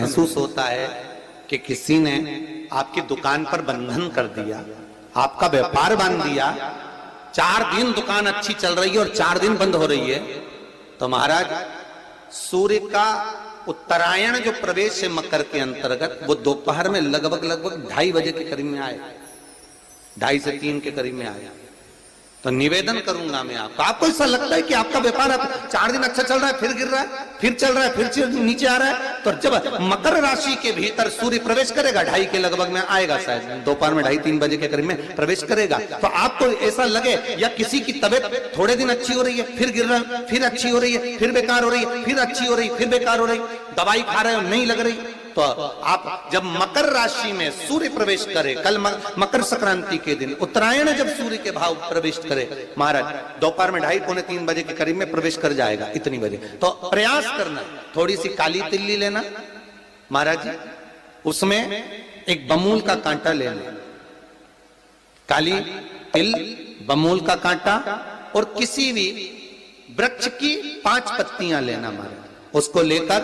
महसूस होता है कि किसी ने आपकी दुकान पर बंधन कर दिया, आपका व्यापार बांध दिया, 4 दिन दुकान अच्छी चल रही है और 4 दिन बंद हो रही है, तो महाराज सूर्य का उत्तरायण जो प्रवेश है मकर के अंतर्गत, वो दोपहर में लगभग 2:30 बजे के करीब में आए, 2:30 से 3 के करीब में आया। तो निवेदन करूंगा मैं आपको ऐसा लगता है कि आपका व्यापार 4 दिन अच्छा चल रहा है, फिर गिर रहा है, फिर चल रहा है, फिर नीचे आ रहा है, तो जब मकर राशि के भीतर सूर्य प्रवेश करेगा 2:30 के लगभग में आएगा, शायद दोपहर में 2:30-3 बजे के करीब में प्रवेश करेगा, तो आपको ऐसा लगे या किसी की तबियत थोड़े दिन अच्छी हो रही है, फिर गिर रहा है, फिर अच्छी हो रही है, फिर बेकार हो रही है, फिर अच्छी हो रही है, फिर बेकार हो रही, दवाई खा रहे हो नहीं लग रही, तो आप जब मकर राशि में सूर्य प्रवेश करे, कल मकर संक्रांति के दिन उत्तरायण जब सूर्य के भाव प्रवेश करे महाराज, दोपहर में 2:30-3 बजे के करीब में प्रवेश कर जाएगा, इतनी बजे, तो प्रयास करना थोड़ी सी काली तिल्ली लेना महाराज जी, उसमें एक बमूल का कांटा लेना, काली तिल, बमूल का कांटा और किसी भी वृक्ष की 5 पत्तियां लेना महाराज, उसको लेकर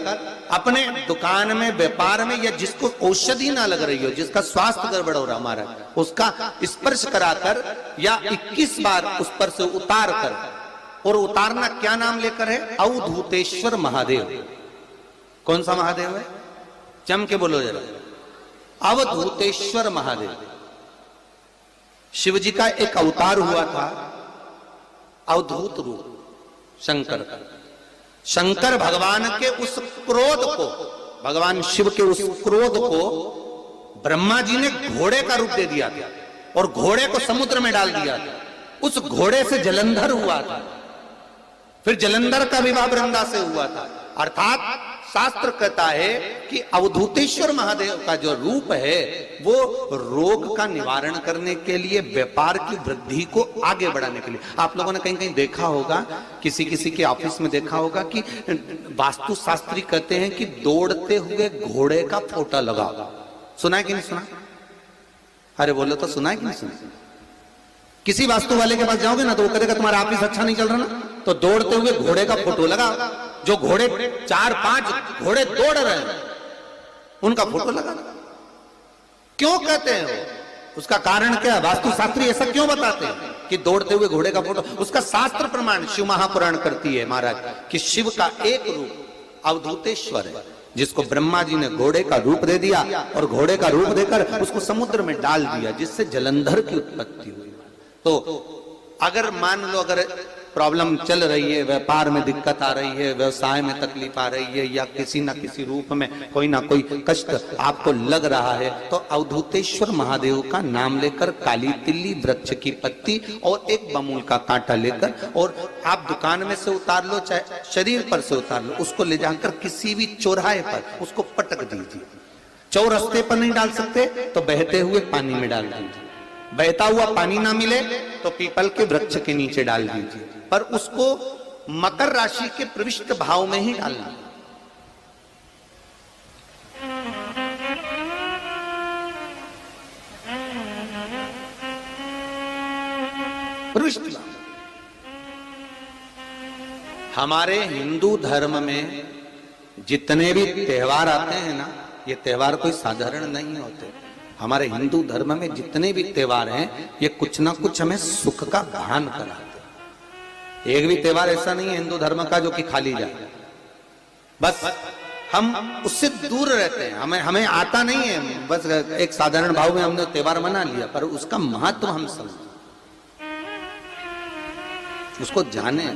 अपने दुकान में, व्यापार में, या जिसको औषधि ना लग रही हो, जिसका स्वास्थ्य गड़बड़ हो रहा हमारा, उसका स्पर्श कराकर या 21 बार उस पर से उतार कर, और उतारना क्या नाम लेकर है? अवधूतेश्वर महादेव। कौन सा महादेव है? जम के बोलो जरा, अवधूतेश्वर महादेव। शिव जी का एक अवतार हुआ था, अवधूत रूप शंकर का। शंकर भगवान के उस क्रोध को, भगवान शिव के उस क्रोध को ब्रह्मा जी ने घोड़े का रूप दे दिया था और घोड़े को समुद्र में डाल दिया था। उस घोड़े से जलंधर हुआ था, फिर जलंधर का विवाह वृंदा से हुआ था। अर्थात शास्त्र कहता है कि अवधूतेश्वर महादेव का जो रूप है वो रोग का निवारण करने के लिए, व्यापार की वृद्धि को आगे बढ़ाने के लिए। आप लोगों ने कहीं कहीं देखा होगा, किसी किसी के ऑफिस में देखा होगा कि वास्तु शास्त्री कहते हैं कि दौड़ते हुए घोड़े का फोटो लगाओ। सुना है कि नहीं सुना? अरे बोलो तो, सुना है कि नहीं सुना? किसी वास्तु वाले के पास जाओगे ना तो वो कहेगा तुम्हारा ऑफिस अच्छा नहीं चल रहा ना, तो दौड़ते हुए घोड़े का फोटो लगाओ। जो घोड़े 4-5 घोड़े दौड़ रहे हैं उनका फोटो लगा। क्यों कहते हैं वो? उसका कारण क्या? वास्तु शास्त्री ऐसा क्यों बताते हैं कि दौड़ते हुए घोड़े का फोटो? उसका शास्त्र प्रमाण शिव महापुराण करती है महाराज कि शिव का एक रूप अवधूतेश्वर है, जिसको ब्रह्मा जी ने घोड़े का रूप दे दिया और घोड़े का रूप देकर उसको समुद्र में डाल दिया, जिससे जलंधर की उत्पत्ति हुई। तो अगर मान लो, अगर प्रॉब्लम चल रही है, व्यापार में दिक्कत आ रही है, व्यवसाय में तकलीफ आ रही है, या किसी ना किसी रूप में कोई ना कोई कष्ट आपको लग रहा है, तो अवधूतेश्वर महादेव का नाम लेकर काली तिल्ली, वृक्ष की पत्ती और एक बमूल का कांटा लेकर, और आप दुकान में से उतार लो, चाहे शरीर पर से उतार लो, उसको ले जाकर किसी भी चौराहे पर उसको पटक दीजिए। चौरस्ते पर नहीं डाल सकते तो बहते हुए पानी में डाल दीजिए। बहता हुआ पानी ना मिले तो पीपल के वृक्ष के नीचे डाल दीजिए, पर उसको मकर राशि के प्रविष्ट भाव में ही डालना। प्रविष्ट भाव। हमारे हिंदू धर्म में जितने भी त्योहार आते हैं ना, ये त्योहार कोई साधारण नहीं होते। हमारे हिंदू धर्म में जितने भी त्योहार हैं, ये कुछ ना कुछ हमें सुख का भान कराते। एक भी त्योहार ऐसा नहीं है हिंदू धर्म का जो कि खाली जाए, बस हम उससे दूर रहते हैं, हमें आता नहीं है, बस एक साधारण भाव में हमने त्योहार मना लिया, पर उसका महत्व हम समझें, उसको जाने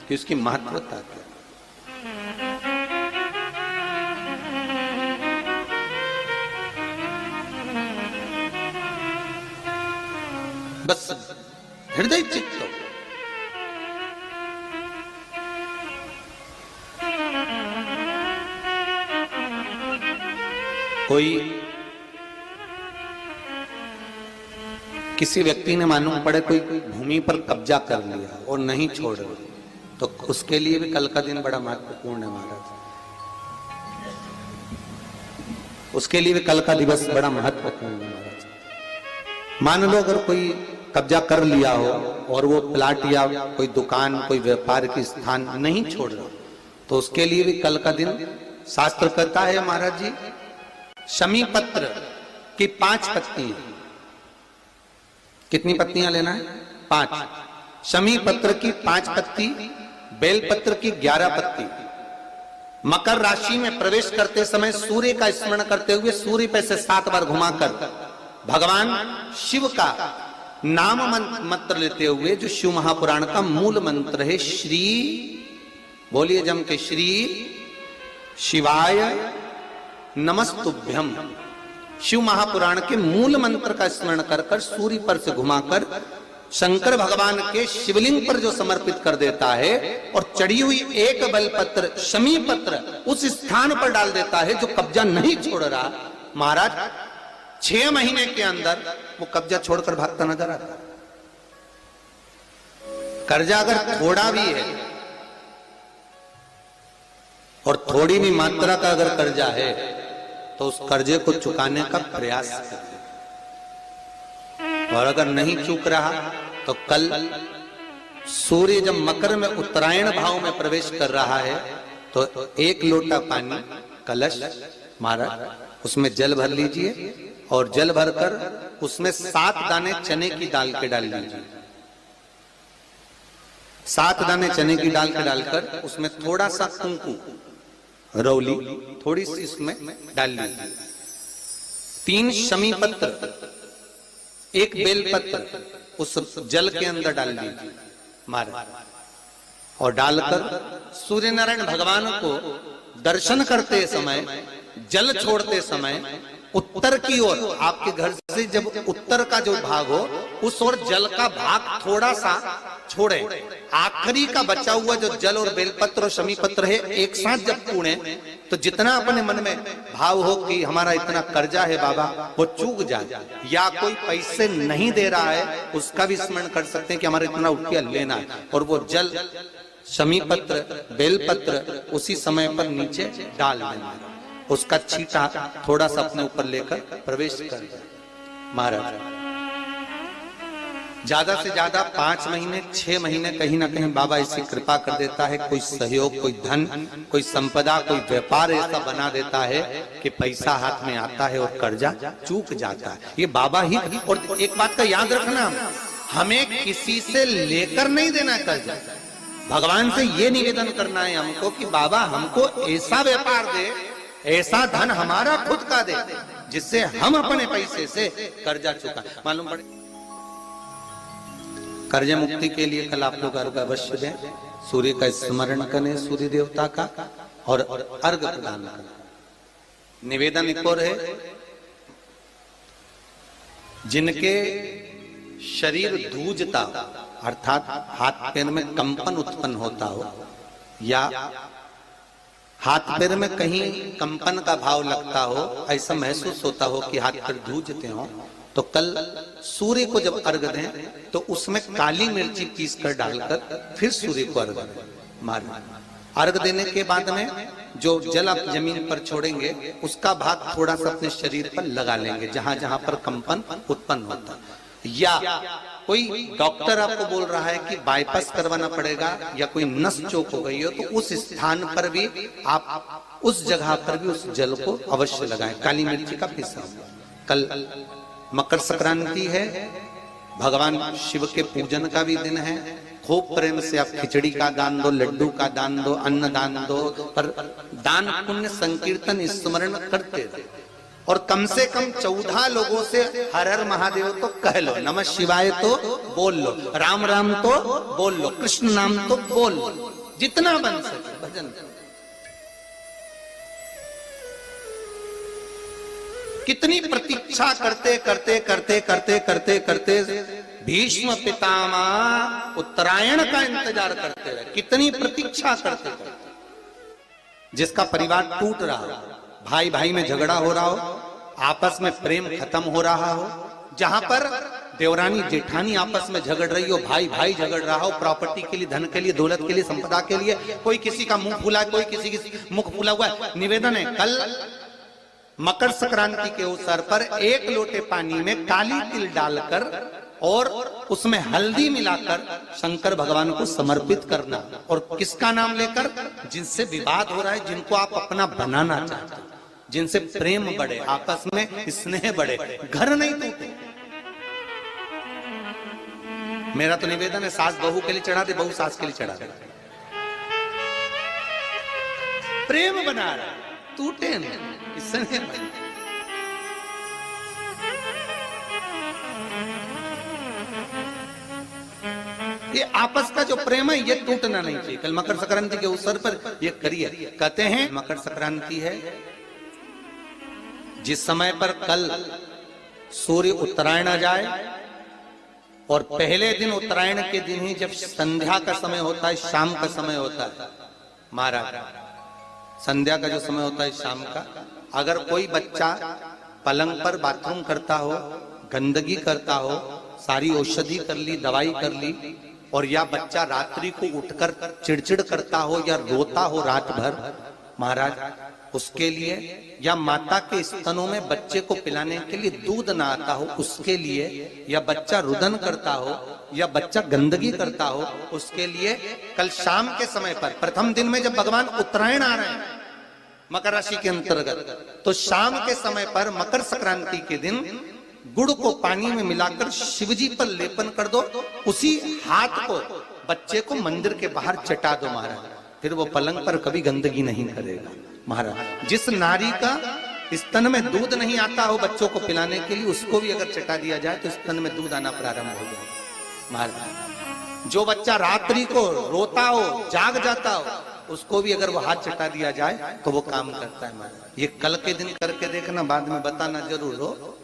कि उसकी महत्वता क्या। बस हृदय चित्त। कोई किसी व्यक्ति ने मालूम पड़े कोई भूमि पर कब्जा कर लिया और नहीं छोड़ रहे, तो उसके लिए भी कल का दिन बड़ा महत्वपूर्ण है महाराज। उसके लिए भी कल का दिवस बड़ा महत्वपूर्ण है महाराज। मान लो अगर कोई कब्जा कर लिया हो और वो प्लाट या कोई दुकान, कोई व्यापार की स्थान नहीं छोड़ रहा, तो उसके लिए भी कल का दिन शास्त्र कहता है महाराज जी, शमी पत्र की 5 पत्तियां। कितनी पत्तियां लेना है? 5। शमी पत्र की 5 पत्ती, बेलपत्र की 11 पत्ती। मकर राशि में प्रवेश करते समय सूर्य का स्मरण करते हुए सूर्य पे से 7 बार घुमाकर भगवान शिव का नाम मंत्र लेते हुए, जो शिव महापुराण का मूल मंत्र है, श्री, बोलिए जम के, श्री शिवाय नमस्तुभ्यम, शिव महापुराण के मूल मंत्र का स्मरण कर कर सूर्य पर से घुमाकर शंकर भगवान के शिवलिंग पर जो समर्पित कर देता है और चढ़ी हुई एक बेलपत्र शमी पत्र उस स्थान पर डाल देता है जो कब्जा नहीं छोड़ रहा, महाराज 6 महीने के अंदर वो कब्जा छोड़कर भागता नजर आता। कर्जा अगर थोड़ा भी है और थोड़ी भी मात्रा का अगर कर्जा है तो उस कर्जे को चुकाने का प्रयास करें, और अगर नहीं चूक रहा तो कल सूर्य जब मकर में उत्तरायण भाव में प्रवेश कर रहा है तो 1 लोटा पानी कलश महाराज उसमें जल भर लीजिए और जल भरकर उसमें 7 दाने चने की दाल के डाल लीजिए। 7 दाने चने की दाल के डालकर उसमें थोड़ा सा कुंकू रौली थोड़ी सी इसमें डाल लीजिए। 3 शमी पत्र, 1 बेलपत्र उस जल के अंदर डाल लीजिए महाराज, और डालकर सूर्य नारायण भगवान को दर्शन करते समय, जल छोड़ते समय उत्तर की ओर, आपके घर से जब उत्तर का जो भाग हो उस ओर जल का भाग थोड़ा सा छोड़े। आखिरी का बचा हुआ जो जल और बेलपत्र और शमी पत्र है एक साथ जब पूणे तो जितना अपने मन में भाव हो कि हमारा इतना कर्जा है बाबा वो चूक जाए, या कोई पैसे नहीं दे रहा है उसका भी स्मरण कर सकते हैं कि हमारा इतना रुपया लेना है, और वो जल शमी पत्र बेलपत्र उसी समय पर नीचे डाल देना, उसका छींटा थोड़ा सा अपने ऊपर लेकर प्रवेश कर महाराज। ज्यादा से ज्यादा 5 महीने 6 महीने कहीं ना कहीं बाबा ऐसी कृपा कर देता है, कोई सहयोग, कोई धन, कोई संपदा, कोई व्यापार ऐसा बना देता है कि पैसा हाथ में आता है और कर्जा चूक जाता है। ये बाबा ही। और एक बात का याद रखना, हमें किसी से लेकर नहीं देना कर्जा, भगवान से ये निवेदन करना है हमको कि बाबा हमको ऐसा व्यापार दे, ऐसा धन हमारा खुद का दे जिससे हम अपने पैसे से कर्जा चुका। मालूम पड़े कर्ज मुक्ति के लिए कल आप लोग अर्घ अवश्य दें, सूर्य का स्मरण करें, सूर्य देवता का, और अर्घ प्रदान करें। निवेदन एक और है, जिनके शरीर धूजता अर्थात हाथ पैर में कंपन उत्पन्न होता हो, या हाथ पैर में कहीं कंपन का भाव लगता हो, ऐसा महसूस होता हो कि हाथ पैर धूजते हो, तो कल सूर्य को जब अर्घ दें तो उसमें काली मिर्ची पीस कर डालकर फिर सूर्य को अर्घ मारें। अर्घ देने के बाद में जो जल आप जमीन पर छोड़ेंगे उसका भाग थोड़ा सा अपने शरीर पर लगा लेंगे जहां जहां पर कंपन उत्पन्न होता है। या कोई डॉक्टर आपको बोल रहा है कि बाईपास करवाना पड़ेगा या कोई नस चोक हो गई हो, तो उस स्थान पर भी आप उस जगह पर भी उस जल को अवश्य लगाएं, काली मिर्ची का पीसा। कल मकर संक्रांति है, भगवान शिव के पूजन का भी दिन है। खूब प्रेम से आप खिचड़ी का दान दो, लड्डू का दान दो, अन्न दान दो, पर दान पुण्य संकीर्तन स्मरण करते रहे। और कम से कम 14 लोगों से हर हर महादेव तो कह लो, नमः शिवाय तो बोल लो, राम राम तो बोल लो, कृष्ण नाम तो बोल लो, जितना बन सके भजन। कितनी प्रतीक्षा करते करते करते करते करते करते भीष्म पितामह उत्तरायण का इंतजार करते रहे, कितनी प्रतीक्षा करते करते। जिसका परिवार टूट रहा हो, भाई भाई में झगड़ा हो रहा हो, आपस में प्रेम खत्म हो रहा हो, जहां पर देवरानी जेठानी आपस में झगड़ रही हो, भाई भाई झगड़ रहा हो, प्रॉपर्टी के लिए, धन के लिए, दौलत के लिए, संपदा के लिए, कोई किसी का मुंह फूला, कोई किसी की मुख फूला हुआ है। निवेदन है, कल मकर संक्रांति के अवसर पर 1 लोटे पानी में काली तिल डालकर और उसमें हल्दी मिलाकर शंकर भगवान को समर्पित करना। और किसका नाम लेकर? जिनसे विवाद हो रहा है, जिनको आप अपना बनाना चाहते हो, जिनसे प्रेम बढ़े, आपस में स्नेह बढ़े, घर नहीं टूटे। मेरा तो निवेदन है, सास बहू के लिए चढ़ा दे, बहू सास के लिए चढ़ा दे, प्रेम बना रहा, टूटे नहीं, स्नेह बढ़े। ये आपस का जो प्रेम है ये टूटना नहीं चाहिए। कल मकर संक्रांति के अवसर पर ये करिए। कहते हैं मकर संक्रांति है जिस समय पर कल सूर्य उत्तरायण आ जाए और पहले दिन उत्तरायण के दिन ही जब संध्या का समय होता है, शाम का समय होता है महाराज, संध्या का जो समय होता है शाम का, अगर कोई बच्चा पलंग पर बाथरूम करता हो, गंदगी करता हो, सारी औषधि कर ली, दवाई कर ली, और या बच्चा रात्रि को उठकर चिड़चिड़ करता हो या रोता हो रात भर महाराज, उसके लिए, या माता के स्तनों में बच्चे को पिलाने के लिए दूध ना आता हो उसके लिए, या बच्चा रुदन करता हो या बच्चा गंदगी करता हो उसके लिए, कल शाम के समय पर प्रथम दिन में जब भगवान उत्तरायण आ रहे हैं मकर राशि के अंतर्गत, तो शाम के समय पर मकर संक्रांति के दिन गुड़ को पानी में मिलाकर शिवजी पर लेपन कर दो, उसी हाथ को बच्चे को मंदिर के बाहर चटा दो महाराज, फिर वो पलंग पर कभी गंदगी नहीं करेगा महाराज। जिस नारी का स्तन में दूध नहीं आता हो बच्चों को पिलाने के लिए, उसको भी अगर चटा दिया जाए तो स्तन में दूध आना प्रारंभ हो जाए महाराज। जो बच्चा रात्रि को रोता हो, जाग जाता हो, उसको भी अगर वो हाथ चटा दिया जाए तो वो काम करता है महाराज। ये कल के दिन करके देखना, बाद में बताना जरूर हो।